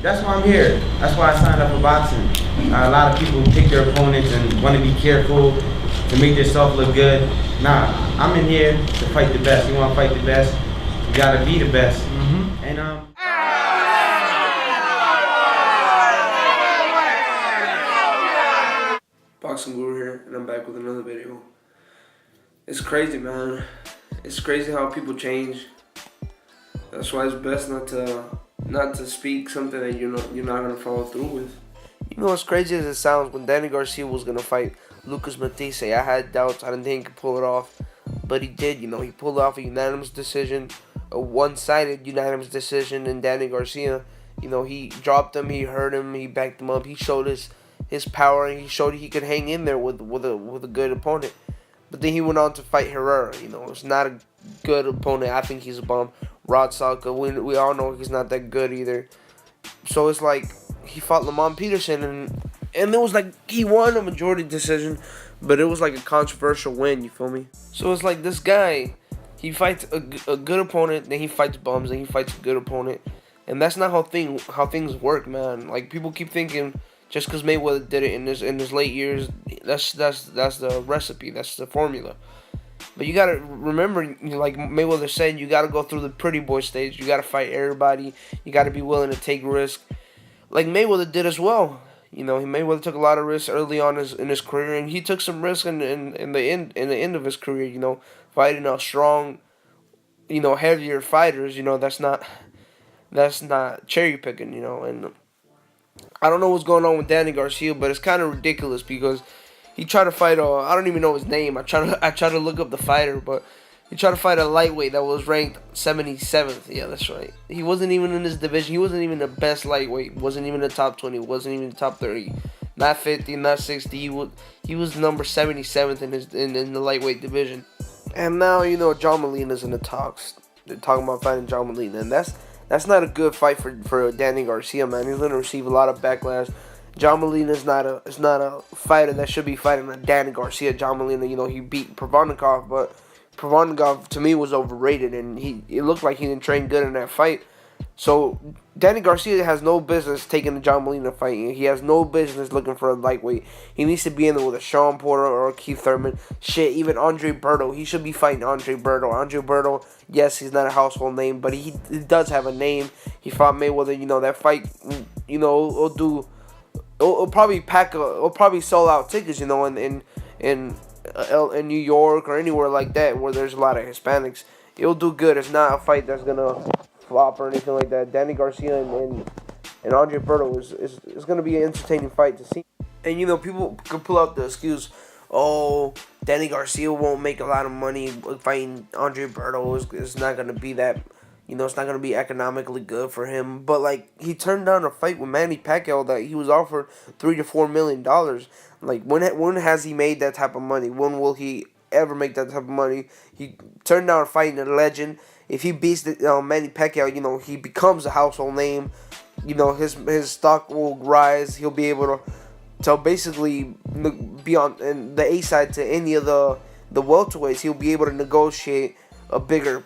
That's why I'm here. That's why I signed up for boxing. A lot of people pick their opponents and want to be careful to make themselves look good. Nah, I'm in here to fight the best. You want to fight the best, you gotta be the best. And Boxing Guru here, and I'm back with another video. It's crazy, man. It's crazy how people change. That's why it's best not to speak something that you're not gonna follow through with. You know, as crazy as it sounds, when Danny Garcia was gonna fight Lucas Matisse, I had doubts. I didn't think he could pull it off, but he did. You know, he pulled off a unanimous decision, a one-sided unanimous decision. And Danny Garcia, you know, he dropped him, he hurt him, he backed him up, he showed his power, and he showed he could hang in there with a good opponent. But then he went on to fight Herrera. You know, it's not a good opponent. I think he's a bum. Rod Salka, we all know he's not that good either. So it's like he fought Lamont Peterson, and it was like he won a majority decision, but it was like a controversial win. You feel me? So it's like this guy, he fights a good opponent, then he fights bums, then he fights a good opponent, and that's not how things work, man. Like, people keep thinking just because Mayweather did it in his late years, that's the recipe, that's the formula. But you gotta remember, like Mayweather said, you gotta go through the pretty boy stage. You gotta fight everybody. You gotta be willing to take risks, like Mayweather did as well. You know, Mayweather took a lot of risks early on in his career, and he took some risks in the end of his career. You know, fighting a strong, you know, heavier fighters. You know, that's not cherry picking. You know, and I don't know what's going on with Danny Garcia, but it's kind of ridiculous because he tried to fight I don't even know his name. I tried to look up the fighter, but he tried to fight a lightweight that was ranked 77th. Yeah, that's right. He wasn't even in his division. He wasn't even the best lightweight. Wasn't even in the top 20. Wasn't even the top 30. Not 50. Not 60. He was number 77th in the lightweight division. And now, you know, John Molina's in the talks. They're talking about fighting John Molina, and that's not a good fight for Danny Garcia, man. He's gonna receive a lot of backlash. John Molina is not a fighter that should be fighting a Danny Garcia. John Molina, you know, he beat Provodnikov, but Provodnikov to me was overrated, and it looked like he didn't train good in that fight. So Danny Garcia has no business taking the John Molina fight. He has no business looking for a lightweight. He needs to be in there with a Sean Porter or a Keith Thurman. Shit, even Andre Berto. He should be fighting Andre Berto. Andre Berto, yes, he's not a household name, but he does have a name. He fought Mayweather. You know, that fight, you know, it'll probably sell out tickets, you know, in New York or anywhere like that where there's a lot of Hispanics. It'll do good. It's not a fight that's gonna flop or anything like that. Danny Garcia and Andre Berto is gonna be an entertaining fight to see. And you know, people can pull out the excuse, oh, Danny Garcia won't make a lot of money fighting Andre Berto. It's not gonna be that. You know, it's not going to be economically good for him. But, like, he turned down a fight with Manny Pacquiao that he was offered $3 to $4 million. Like, when has he made that type of money? When will he ever make that type of money? He turned down fighting a legend. If he beats Manny Pacquiao, you know, he becomes a household name. You know, his stock will rise. He'll be able to basically be on the A side to any of the welterweights. He'll be able to negotiate a bigger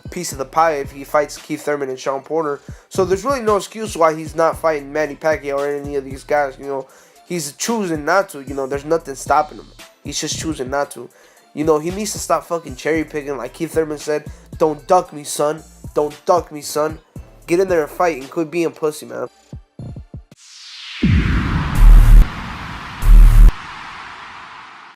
piece of the pie if he fights Keith Thurman and Sean Porter. So there's really no excuse why he's not fighting Manny Pacquiao or any of these guys. You know, he's choosing not to. You know, there's nothing stopping him. He's just choosing not to. You know, he needs to stop fucking cherry picking. Like Keith Thurman said, "Don't duck me, son. Don't duck me, son. Get in there and fight and quit being pussy, man."